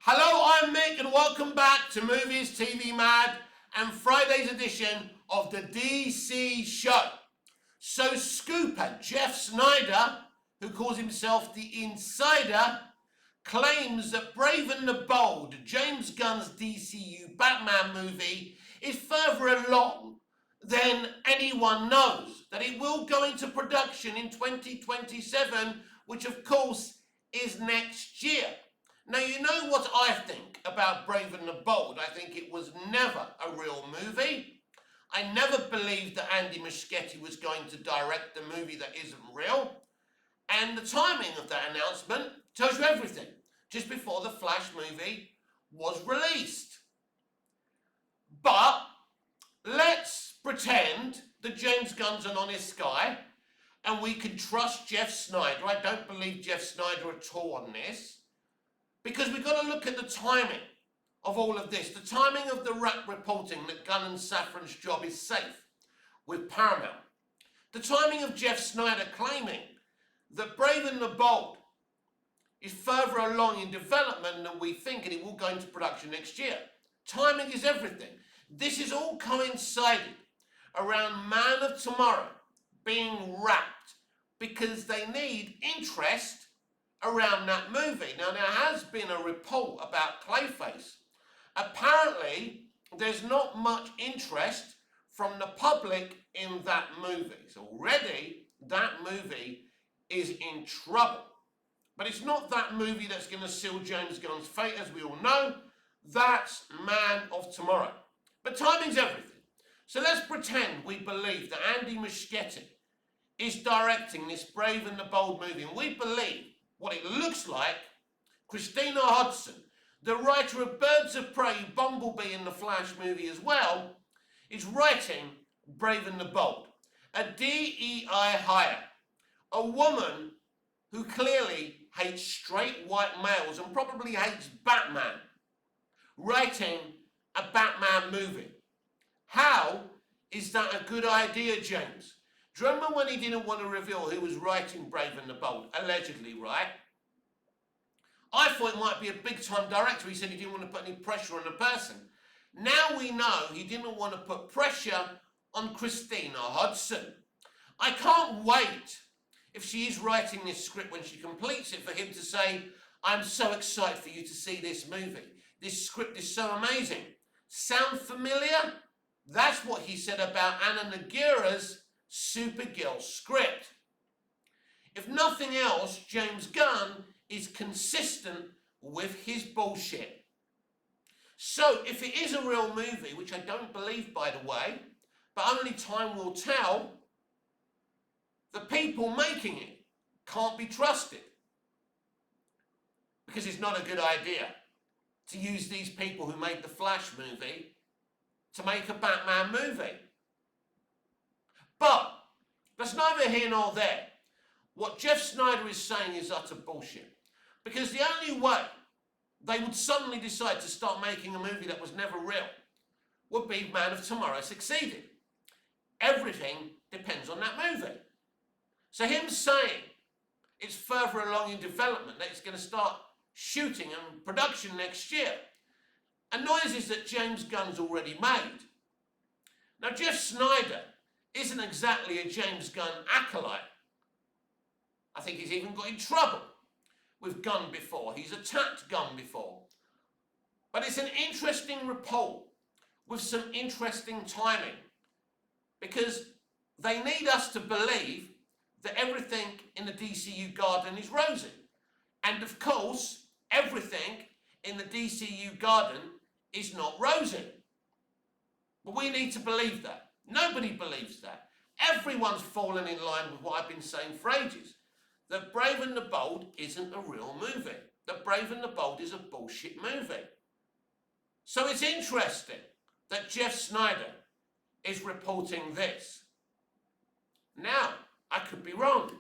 Hello, I'm Mick and welcome back to Movies TV Mad and Friday's edition of the DC show. So scooper Jeff Sneider, who calls himself the Insider, claims that Brave and the Bold, James Gunn's DCU Batman movie, is further along than anyone knows, that it will go into production in 2027, which of course is next year. Now, you know what I think about Brave and the Bold. I think it was never a real movie. I never believed that Andy Muschietti was going to direct the movie that isn't real. And the timing of that announcement tells you everything. Just before the Flash movie was released. But let's pretend that James Gunn's an honest guy and we can trust Jeff Sneider. I don't believe Jeff Sneider at all on this. Because we've got to look at the timing of all of this. The timing of the reporting that Gunn and Safran's job is safe with Paramount. The timing of Jeff Sneider claiming that Brave and the Bold is further along in development than we think and it will go into production next year. Timing is everything. This is all coincided around Man of Tomorrow being wrapped because they need interest around that movie. Now, there has been a report about Clayface. Apparently, there's not much interest from the public in that movie. So already, that movie is in trouble. But it's not that movie that's going to seal James Gunn's fate, as we all know. That's Man of Tomorrow. But timing's everything. So let's pretend we believe that Andy Muschietti is directing this Brave and the Bold movie, and we believe what it looks like. Christina Hodson, the writer of Birds of Prey, Bumblebee in the Flash movie as well, is writing Brave and the Bold. A DEI hire, a woman who clearly hates straight white males and probably hates Batman, writing a Batman movie. How is that a good idea, James? Do you remember when he didn't want to reveal who was writing Brave and the Bold? Allegedly, right? I thought it might be a big-time director. He said he didn't want to put any pressure on the person. Now we know he didn't want to put pressure on Christina Hodson. I can't wait, if she is writing this script when she completes it, for him to say, I'm so excited for you to see this movie. This script is so amazing. Sound familiar? That's what he said about Anna Nagira's Supergirl script. If nothing else, James Gunn is consistent with his bullshit. So if it is a real movie, which I don't believe, by the way, but only time will tell, the people making it can't be trusted. Because it's not a good idea to use these people who made the Flash movie to make a Batman movie. But that's neither here nor there. What Jeff Sneider is saying is utter bullshit. Because the only way they would suddenly decide to start making a movie that was never real would be Man of Tomorrow succeeded. Everything depends on that movie. So him saying it's further along in development, that it's going to start shooting and production next year, annoys us that James Gunn's already made. Now, Jeff Sneider isn't exactly a James Gunn acolyte. I think he's even got in trouble with Gunn before. He's attacked Gunn before. But it's an interesting report with some interesting timing, because they need us to believe that everything in the DCU garden is rosy. And of course, everything in the DCU garden is not rosy. But we need to believe that. Nobody believes that. Everyone's fallen in line with what I've been saying for ages. That Brave and the Bold isn't a real movie. That Brave and the Bold is a bullshit movie. So it's interesting that Jeff Sneider is reporting this. Now, I could be wrong.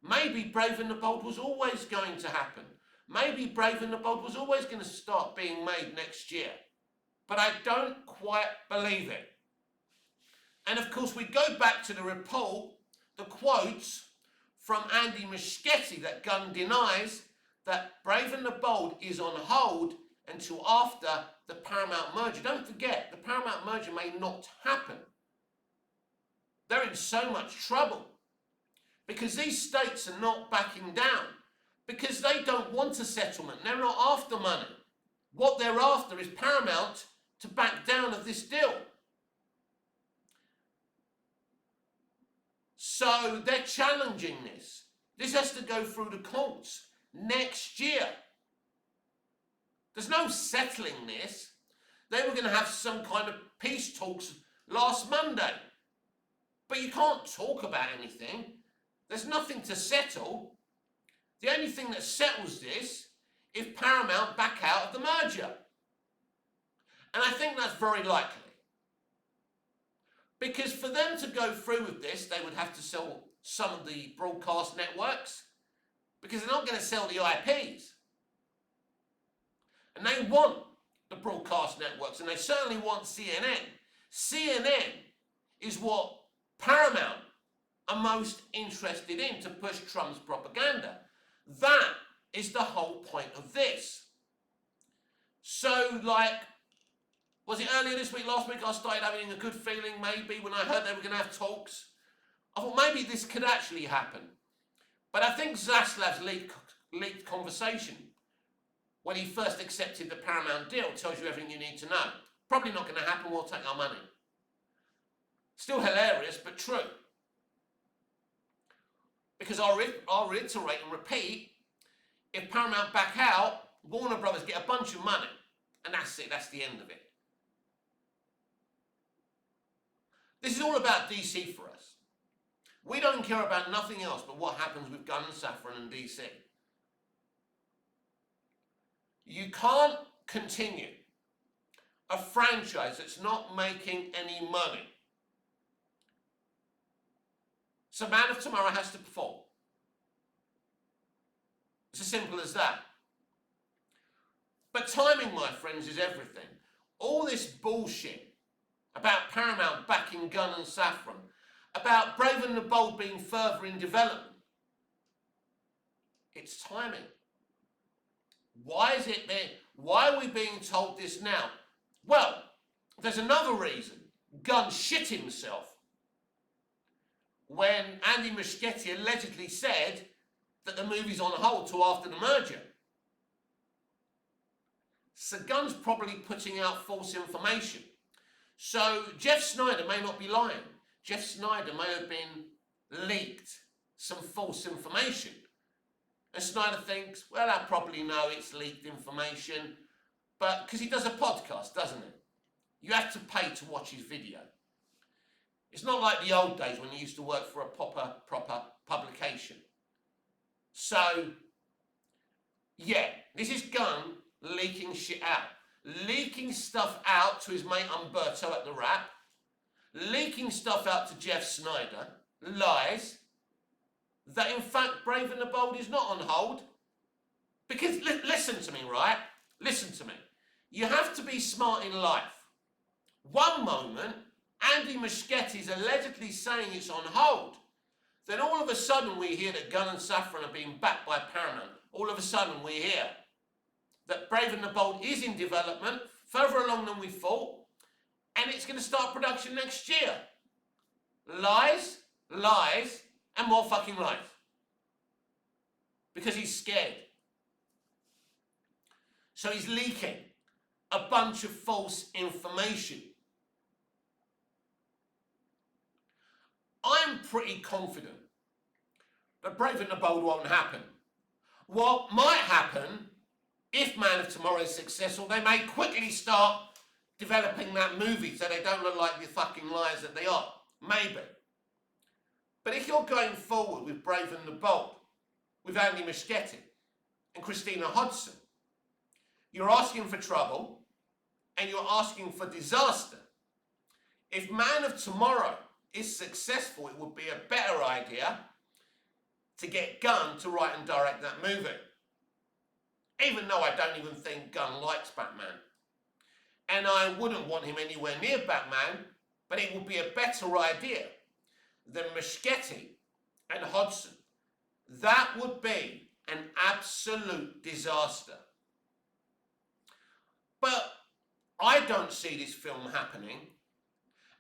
Maybe Brave and the Bold was always going to happen. Maybe Brave and the Bold was always going to start being made next year. But I don't quite believe it. And of course, we go back to the report, the quotes from Andy Muschietti that Gunn denies that Brave and the Bold is on hold until after the Paramount merger. Don't forget, the Paramount merger may not happen. They're in so much trouble because these states are not backing down, because they don't want a settlement. They're not after money. What they're after is Paramount to back down of this deal. So they're challenging this. This has to go through the courts next year. There's no settling this. They were going to have some kind of peace talks last Monday. But you can't talk about anything. There's nothing to settle. The only thing that settles this is Paramount back out of the merger. And I think that's very likely. Because for them to go through with this, they would have to sell some of the broadcast networks, because they're not going to sell the IPs. And they want the broadcast networks, and they certainly want CNN. CNN is what Paramount are most interested in to push Trump's propaganda. That is the whole point of this. So, like, was it earlier this week, last week, I started having a good feeling maybe when I heard they were going to have talks. I thought maybe this could actually happen. But I think Zaslav's leaked conversation when he first accepted the Paramount deal tells you everything you need to know. Probably not going to happen, we'll take our money. Still hilarious, but true. Because I'll reiterate and repeat, if Paramount back out, Warner Brothers get a bunch of money. And that's it, that's the end of it. This is all about DC for us. We don't care about nothing else but what happens with Gunn and Safran and DC. You can't continue a franchise that's not making any money. So Man of Tomorrow has to perform. It's as simple as that. But timing, my friends, is everything. All this bullshit about Paramount backing Gunn and Safran, about Brave and the Bold being further in development, it's timing. Why is it there? Why are we being told this now? Well, there's another reason. Gunn shit himself when Andy Muschietti allegedly said that the movie's on hold till after the merger. So Gunn's probably putting out false information. So Jeff Sneider may not be lying. Jeff Sneider may have been leaked some false information. And Sneider thinks, well, I probably know it's leaked information, but because he does a podcast, doesn't he? You have to pay to watch his video. It's not like the old days when he used to work for a proper publication. So, yeah, this is Gunn leaking shit out. Leaking stuff out to his mate Umberto at the Wrap. Leaking stuff out to Jeff Sneider. Lies. That in fact Brave and the Bold is not on hold. Because, listen to me, right? Listen to me. You have to be smart in life. One moment, Andy Muschietti is allegedly saying it's on hold. Then all of a sudden we hear that Gunn and Safran are being backed by Paramount. All of a sudden we hear that Brave and the Bold is in development, further along than we thought, and it's going to start production next year. Lies, lies, and more fucking lies. Because he's scared. So he's leaking a bunch of false information. I'm pretty confident that Brave and the Bold won't happen. What might happen, if Man of Tomorrow is successful, they may quickly start developing that movie so they don't look like the fucking liars that they are. Maybe. But if you're going forward with Brave and the Bold, with Andy Muschietti and Christina Hodson, you're asking for trouble and you're asking for disaster. If Man of Tomorrow is successful, it would be a better idea to get Gunn to write and direct that movie. Even though I don't even think Gunn likes Batman. And I wouldn't want him anywhere near Batman, but it would be a better idea than Muschietti and Hodson. That would be an absolute disaster. But I don't see this film happening.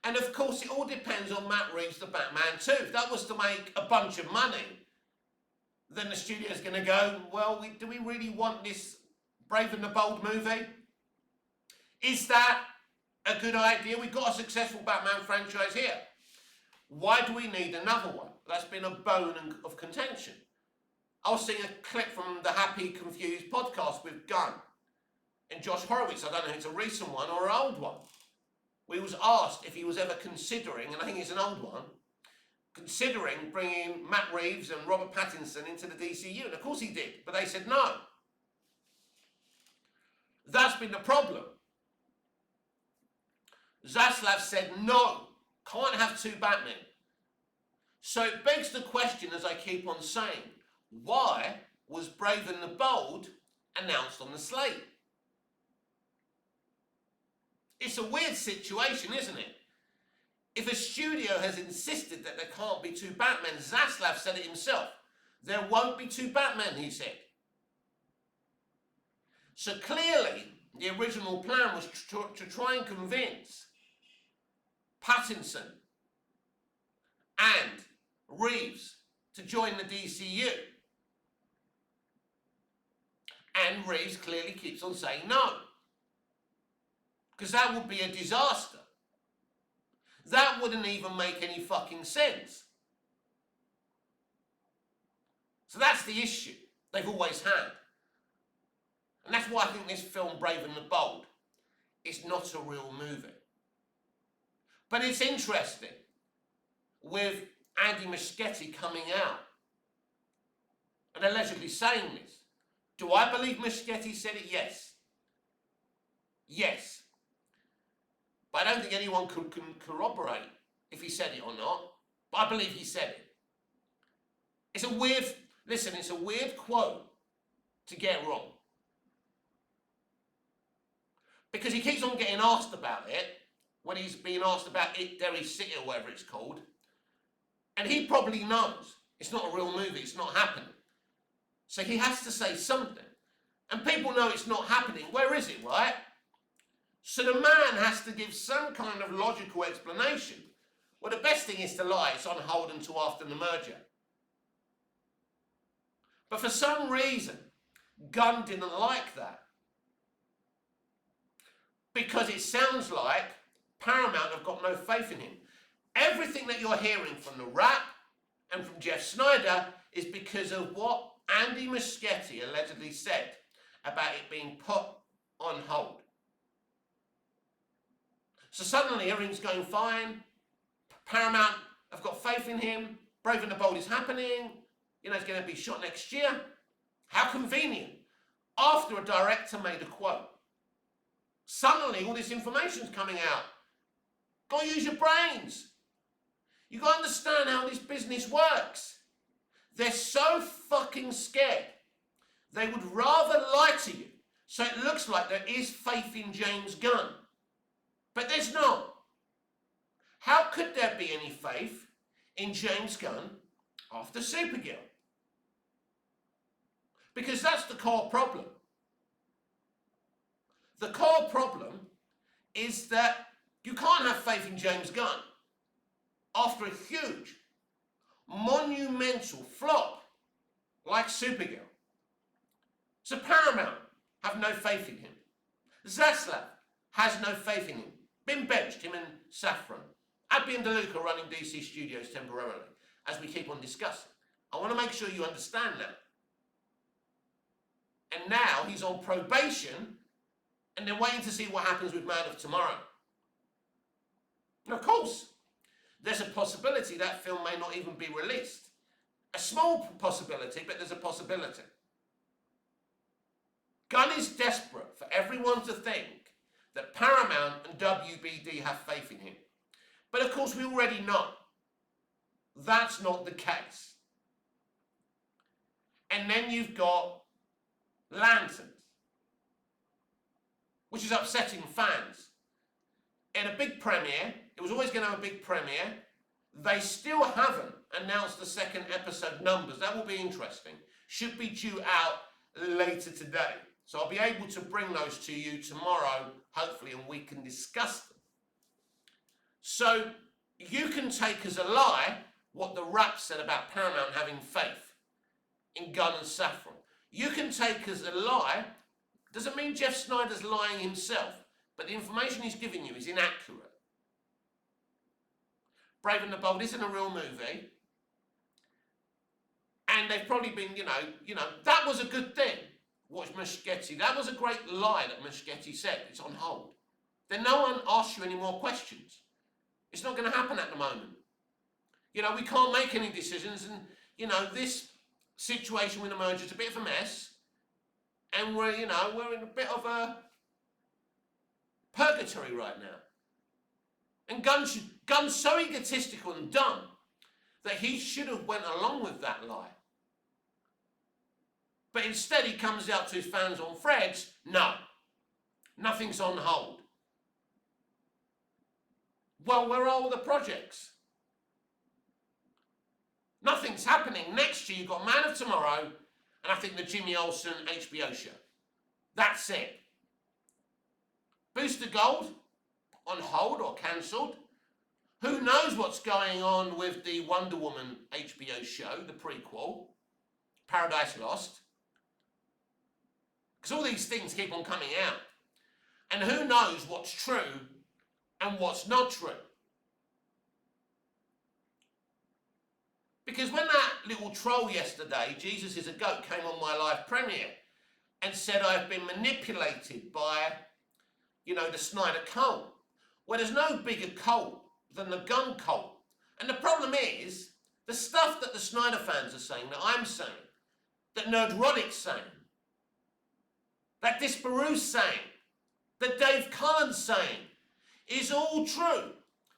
And of course, it all depends on Matt Reeves, the Batman too. If that was to make a bunch of money, then the studio's going to go, well, do we really want this Brave and the Bold movie? Is that a good idea? We've got a successful Batman franchise here. Why do we need another one? That's been a bone of contention. I was seeing a clip from the Happy Confused podcast with Gunn and Josh Horowitz. I don't know if it's a recent one or an old one. We was asked if he was ever considering, and I think it's an old one, considering bringing Matt Reeves and Robert Pattinson into the DCU. And of course he did, but they said no. That's been the problem. Zaslav said no, can't have two Batmen. So it begs the question, as I keep on saying, why was Brave and the Bold announced on the slate? It's a weird situation, isn't it? If a studio has insisted that there can't be two Batmen, Zaslav said it himself. There won't be two Batmen, he said. So clearly, the original plan was to try and convince Pattinson and Reeves to join the DCU. And Reeves clearly keeps on saying no. Because that would be a disaster. That wouldn't even make any fucking sense. So that's the issue they've always had. And that's why I think this film, Brave and the Bold, is not a real movie. But it's interesting with Andy Muschietti coming out and allegedly saying this. Do I believe Muschietti said it? Yes. Yes. But I don't think anyone can corroborate if he said it or not. But I believe he said it. It's a weird quote to get wrong. Because he keeps on getting asked about it, when he's being asked about It Derry City or whatever it's called. And he probably knows it's not a real movie, it's not happening. So he has to say something. And people know it's not happening. Where is it, right? So the man has to give some kind of logical explanation. Well, the best thing is to lie. It's on hold until after the merger. But for some reason, Gunn didn't like that. Because it sounds like Paramount have got no faith in him. Everything that you're hearing from the Wrap and from Jeff Sneider is because of what Andy Muschietti allegedly said about it being put on hold. So suddenly everything's going fine. Paramount have got faith in him. Brave and the Bold is happening. It's going to be shot next year. How convenient. After a director made a quote. Suddenly all this information's coming out. Got to use your brains. You got to understand how this business works. They're so fucking scared. They would rather lie to you so it looks like there is faith in James Gunn. But there's not. How could there be any faith in James Gunn after Supergirl? Because that's the core problem. The core problem is that you can't have faith in James Gunn after a huge, monumental flop like Supergirl. So Paramount have no faith in him. Zaslav has no faith in him. Been benched, him and Safran. Abby and DeLuca running DC Studios temporarily, as we keep on discussing. I want to make sure you understand that. And now he's on probation, and they're waiting to see what happens with Man of Tomorrow. And of course, there's a possibility that film may not even be released. A small possibility, but there's a possibility. Gunn is desperate for everyone to think that Paramount and WBD have faith in him. But of course, we already know that's not the case. And then you've got Lanterns, which is upsetting fans. In a big premiere, it was always going to have a big premiere. They still haven't announced the second episode numbers. That will be interesting. Should be due out later today. So I'll be able to bring those to you tomorrow, hopefully, and we can discuss them. So you can take as a lie what the rap said about Paramount having faith in Gunn and Saffron. You can take as a lie, doesn't mean Jeff Sneider's lying himself, but the information he's giving you is inaccurate. Brave and the Bold isn't a real movie. And they've probably been, you know, that was a good thing. Watch Muscheti. That was a great lie that Muscheti said. It's on hold. Then no one asks you any more questions. It's not going to happen at the moment. You know, we can't make any decisions, and, you know, this situation with the merger is a bit of a mess, and we're in a bit of a purgatory right now. And Gunn's so egotistical and dumb that he should have went along with that lie. But instead he comes out to his fans on Threads, no, nothing's on hold. Well, where are all the projects? Nothing's happening. Next year you've got Man of Tomorrow and I think the Jimmy Olsen HBO show. That's it. Booster Gold on hold or cancelled. Who knows what's going on with the Wonder Woman HBO show, the prequel, Paradise Lost. Because all these things keep on coming out. And who knows what's true and what's not true. Because when that little troll yesterday, Jesus is a Goat, came on my live premiere and said I've been manipulated by, you know, the Sneider cult. Well, there's no bigger cult than the gun cult. And the problem is, the stuff that the Sneider fans are saying, that I'm saying, that Nerdrodic's saying, that Disparu's saying, that Dave Cullen's saying, is all true.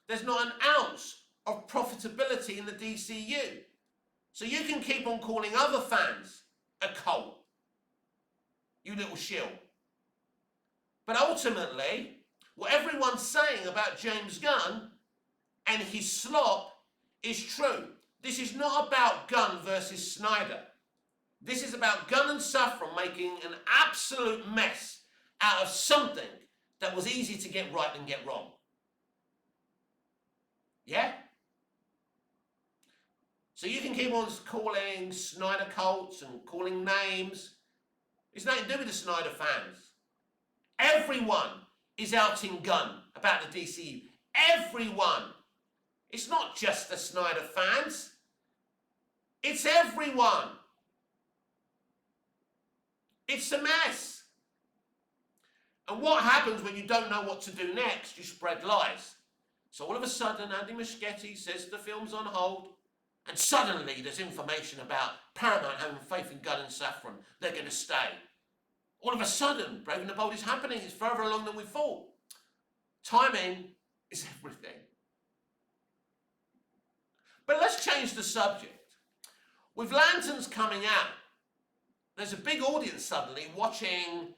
There's not an ounce of profitability in the DCU. So you can keep on calling other fans a cult, you little shill. But ultimately, what everyone's saying about James Gunn and his slop is true. This is not about Gunn versus Sneider. This is about Gunn and Saffron making an absolute mess out of something that was easy to get right and get wrong. Yeah? So you can keep on calling Sneider cults and calling names. It's nothing to do with the Sneider fans. Everyone is outing Gunn about the DCU. Everyone. It's not just the Sneider fans. It's everyone. It's a mess. And what happens when you don't know what to do next? You spread lies. So all of a sudden, Andy Muschietti says the film's on hold, and suddenly there's information about Paramount having faith in Gunn and Saffron. They're going to stay. All of a sudden, Brave and the Bold is happening. It's further along than we thought. Timing is everything. But let's change the subject. With Lanterns coming out, there's a big audience suddenly watching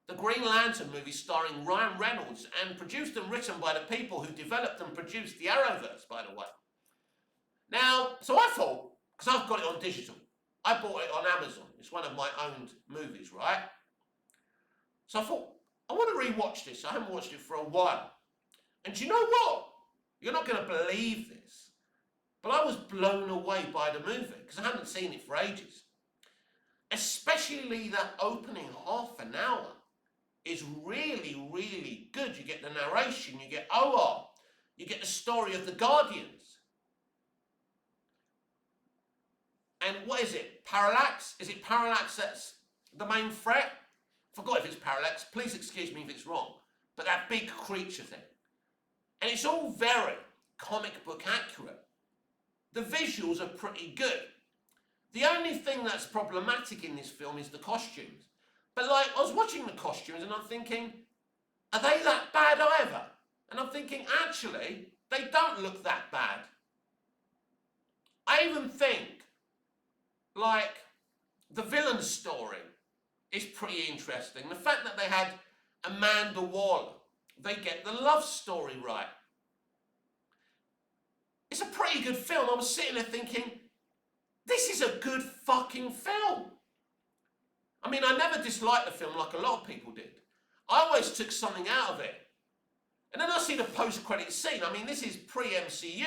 the Green Lantern movie starring Ryan Reynolds and produced and written by the people who developed and produced the Arrowverse, by the way. Now, so I thought, because I've got it on digital, I bought it on Amazon. It's one of my owned movies, right? So I thought, I want to rewatch this. I haven't watched it for a while. And do you know what? You're not going to believe this. But I was blown away by the movie because I hadn't seen it for ages. Especially that opening half an hour is really, really good. You get the narration, you get OR, you get the story of the Guardians. And what is it? Parallax? Is it Parallax that's the main threat? Forgot if it's Parallax. Please excuse me if it's wrong. But that big creature thing. And it's all very comic book accurate. The visuals are pretty good. The only thing that's problematic in this film is the costumes. But like, I was watching the costumes and I'm thinking, are they that bad either? And I'm thinking, actually, they don't look that bad. I even think, like, the villain's story is pretty interesting. The fact that they had Amanda Waller, they get the love story right. It's a pretty good film. I was sitting there thinking, this is a good fucking film. I mean, I never disliked the film like a lot of people did. I always took something out of it. And then I see the post-credit scene. I mean, this is pre-MCU.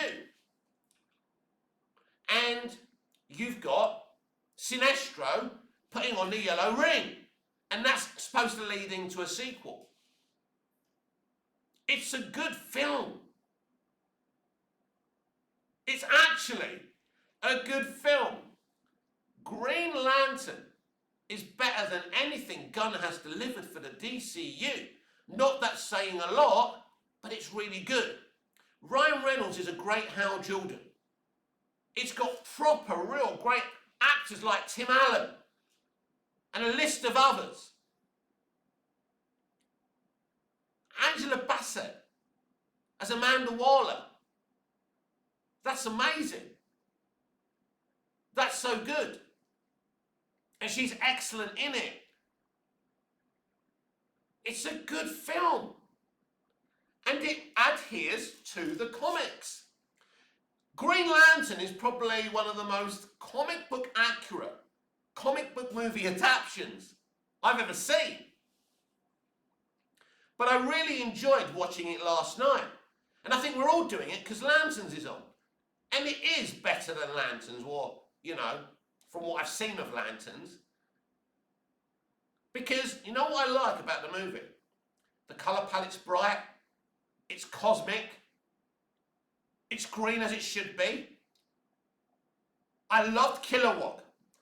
And you've got Sinestro putting on the yellow ring. And that's supposed to lead into a sequel. It's a good film. It's actually a good film. Green Lantern is better than anything Gunn has delivered for the DCU. Not that saying a lot, but it's really good. Ryan Reynolds is a great Hal Jordan. It's got proper, real great actors like Tim Allen and a list of others. Angela Bassett as Amanda Waller. That's amazing. That's so good. And she's excellent in it. It's a good film. And it adheres to the comics. Green Lantern is probably one of the most comic book accurate comic book movie adaptations I've ever seen. But I really enjoyed watching it last night. And I think we're all doing it because Lanterns is on. And it is better than Lanterns, or, you know, from what I've seen of Lanterns. Because, you know what I like about the movie? The colour palette's bright. It's cosmic. It's green as it should be. I loved Kilowog.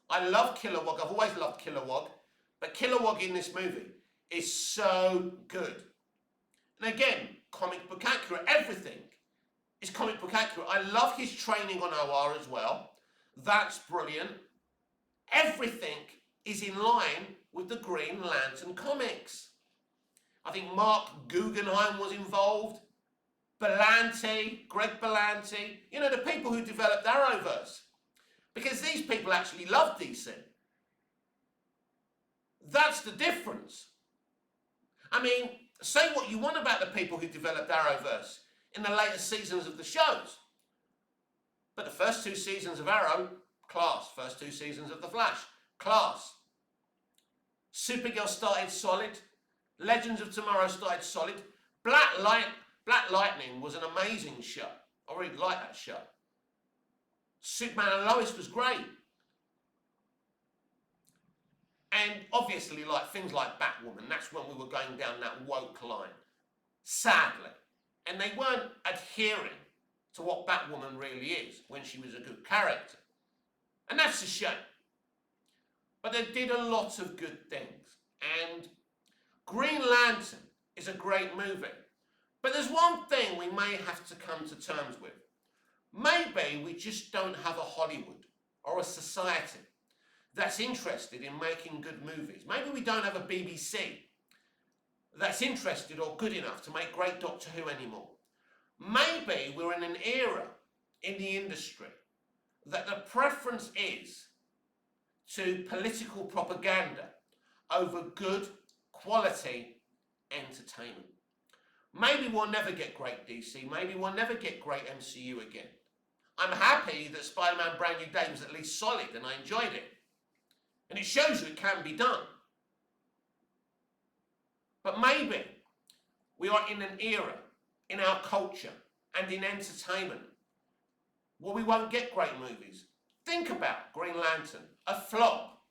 I love Kilowog. I've always loved Kilowog. But Kilowog in this movie is so good. And again, comic book accurate. Everything is comic book accurate. I love his training on OR as well. That's brilliant. Everything is in line with the Green Lantern comics. I think Mark Guggenheim was involved. Berlanti, Greg Berlanti. You know, the people who developed Arrowverse. Because these people actually love DC. That's the difference. I mean, say what you want about the people who developed Arrowverse in the later seasons of the shows. But the first 2 seasons of Arrow, class. First 2 seasons of The Flash, class. Supergirl started solid. Legends of Tomorrow started solid. Black Lightning was an amazing show. I really liked that show. Superman and Lois was great. And obviously, like things like Batwoman, that's when we were going down that woke line. Sadly. And they weren't adhering to what Batwoman really is when she was a good character. And that's a shame. But they did a lot of good things. And Green Lantern is a great movie. But there's one thing we may have to come to terms with. Maybe we just don't have a Hollywood or a society that's interested in making good movies. Maybe we don't have a BBC that's interested or good enough to make great Doctor Who anymore. Maybe we're in an era in the industry that the preference is to political propaganda over good quality entertainment. Maybe we'll never get great DC. Maybe we'll never get great MCU again. I'm happy that Spider-Man Brand New Day was at least solid and I enjoyed it. And it shows you it can be done. But maybe we are in an era in our culture and in entertainment where we won't get great movies. Think about Green Lantern, a flop.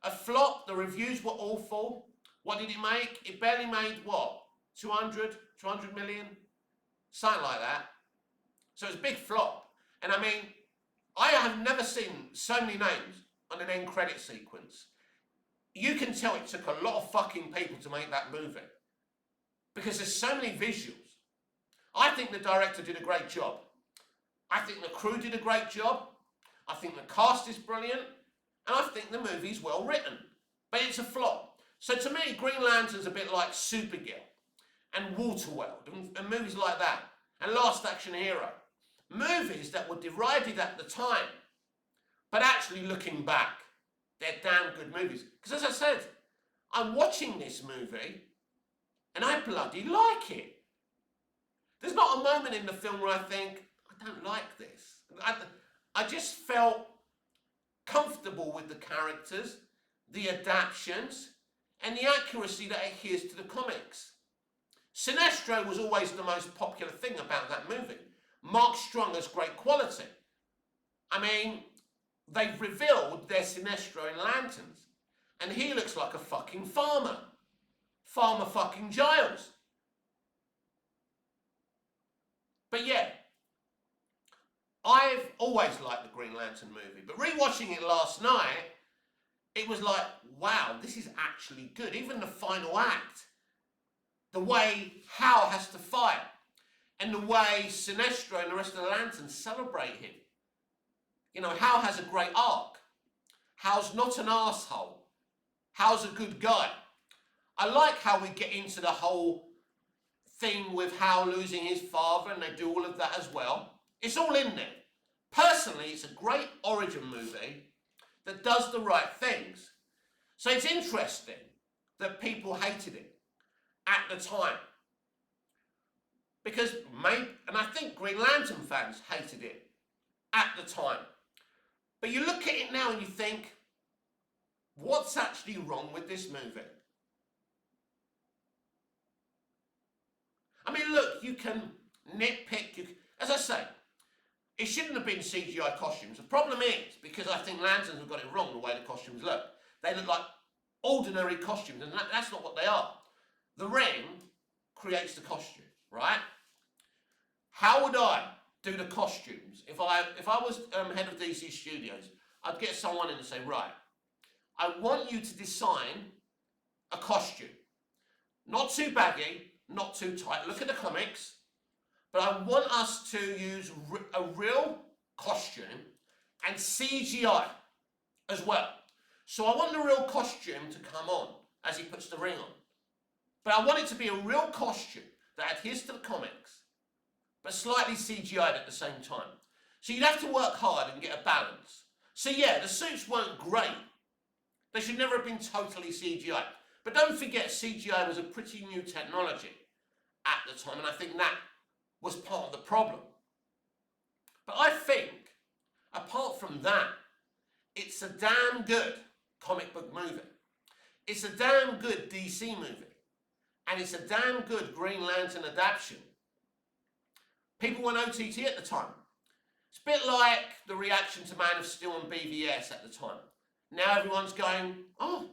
A flop, the reviews were awful. What did it make? It barely made what? 200 million? Something like that. So it's a big flop. And I mean, I have never seen so many names on an end credit sequence. You can tell it took a lot of fucking people to make that movie. Because there's so many visuals. I think the director did a great job. I think the crew did a great job. I think the cast is brilliant. And I think the movie's well written. But it's a flop. So to me, Green Lantern's a bit like Supergirl and Waterworld and movies like that. And Last Action Hero. Movies that were derided at the time. But actually looking back, they're damn good movies. Because as I said, I'm watching this movie and I bloody like it. There's not a moment in the film where I think, I don't like this. I just felt comfortable with the characters. the adaptations, and the accuracy that adheres to the comics. Sinestro was always the most popular thing about that movie. Mark Stronger's great quality. I mean, they've revealed their Sinestro in Lanterns, and he looks like a fucking farmer. Farmer fucking Giles. But yeah, I've always liked the Green Lantern movie, but rewatching it last night, it was like, wow, this is actually good. Even the final act, the way Hal has to fight, and the way Sinestro and the rest of the Lanterns celebrate him. You know, Hal has a great arc. Hal's not an arsehole. Hal's a good guy. I like how we get into the whole thing with Hal losing his father, and they do all of that as well. It's all in there. Personally, it's a great origin movie that does the right things. So it's interesting that people hated it at the time. Because, and I think Green Lantern fans hated it at the time. But you look at it now and you think, what's actually wrong with this movie? I mean, look, you can nitpick. As I say, it shouldn't have been CGI costumes. The problem is, because I think Lanterns have got it wrong the way the costumes look. They look like ordinary costumes, and that's not what they are. The ring creates the costume, right? How would I do the costumes if I was head of DC Studios? I'd get someone in and say, right, I want you to design a costume. Not too baggy, not too tight. Look at the comics. But I want us to use a real costume and CGI as well. So I want the real costume to come on as he puts the ring on. But I want it to be a real costume that adheres to the comics, but slightly CGI'd at the same time. So you'd have to work hard and get a balance. So yeah, the suits weren't great. They should never have been totally CGI. But don't forget, CGI was a pretty new technology at the time, and I think that was part of the problem. But I think, apart from that, it's a damn good comic book movie. It's a damn good DC movie. And it's a damn good Green Lantern adaptation. People went OTT at the time. It's a bit like the reaction to Man of Steel and BVS at the time. Now everyone's going, oh,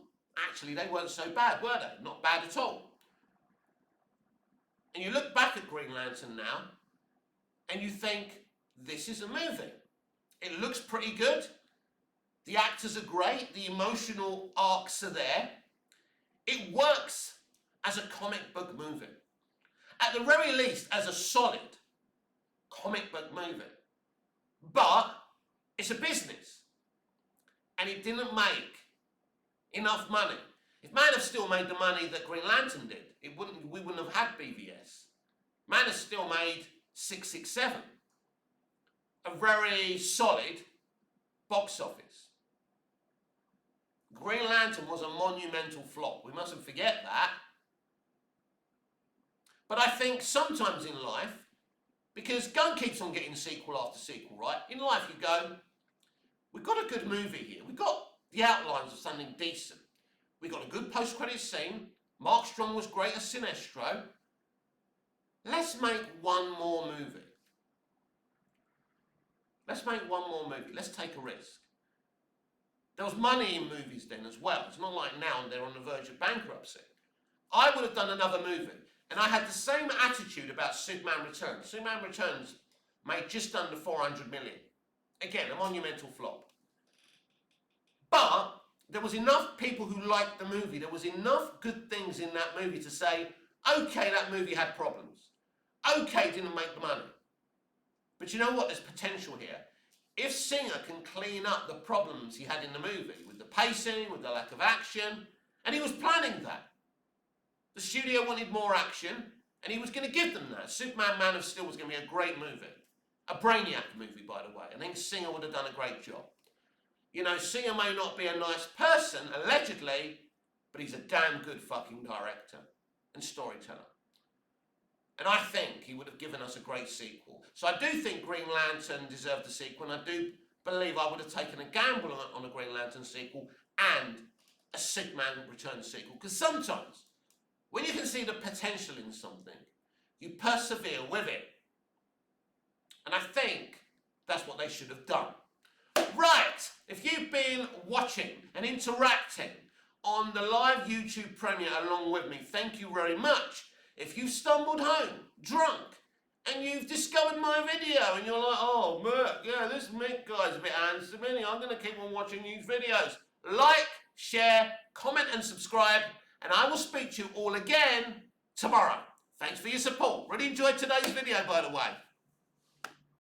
actually they weren't so bad, were they? Not bad at all. And you look back at Green Lantern now, and you think, this is a movie. It looks pretty good. The actors are great. The emotional arcs are there. It works as a comic book movie. At the very least, as a solid comic book movie. But it's a business. And it didn't make enough money. If Man of Steel made the money that Green Lantern did, we wouldn't have had BVS. Man of Steel made 667. A very solid box office. Green Lantern was a monumental flop. We mustn't forget that. But I think sometimes in life, because Gunn keeps on getting sequel after sequel, right? In life you go, we've got a good movie here. We've got the outlines of something decent. We've got a good post-credit scene. Mark Strong was great as Sinestro. Let's make one more movie. Let's make one more movie. Let's take a risk. There was money in movies then as well. It's not like now and they're on the verge of bankruptcy. I would have done another movie. And I had the same attitude about Superman Returns. Superman Returns made just under 400 million. Again, a monumental flop. But there was enough people who liked the movie. There was enough good things in that movie to say, okay, that movie had problems. Okay, didn't make the money. But you know what? There's potential here. If Singer can clean up the problems he had in the movie, with the pacing, with the lack of action, and he was planning that. The studio wanted more action, and he was going to give them that. Superman Man of Steel was going to be a great movie. A Brainiac movie, by the way. I think Singer would have done a great job. You know, Singer may not be a nice person, allegedly, but he's a damn good fucking director and storyteller. And I think he would have given us a great sequel. So I do think Green Lantern deserved a sequel, and I do believe I would have taken a gamble on a Green Lantern sequel and a Superman Returns sequel. Because sometimes, when you can see the potential in something, you persevere with it. And I think that's what they should have done. Right, if you've been watching and interacting on the live YouTube premiere along with me, thank you very much. If you stumbled home drunk and you've discovered my video and you're like, oh, Mick, yeah, this Mick guy's a bit handsome, isn't he? I'm going to keep on watching these videos. Like, share, comment and subscribe, and I will speak to you all again tomorrow. Thanks for your support. Really enjoyed today's video, by the way.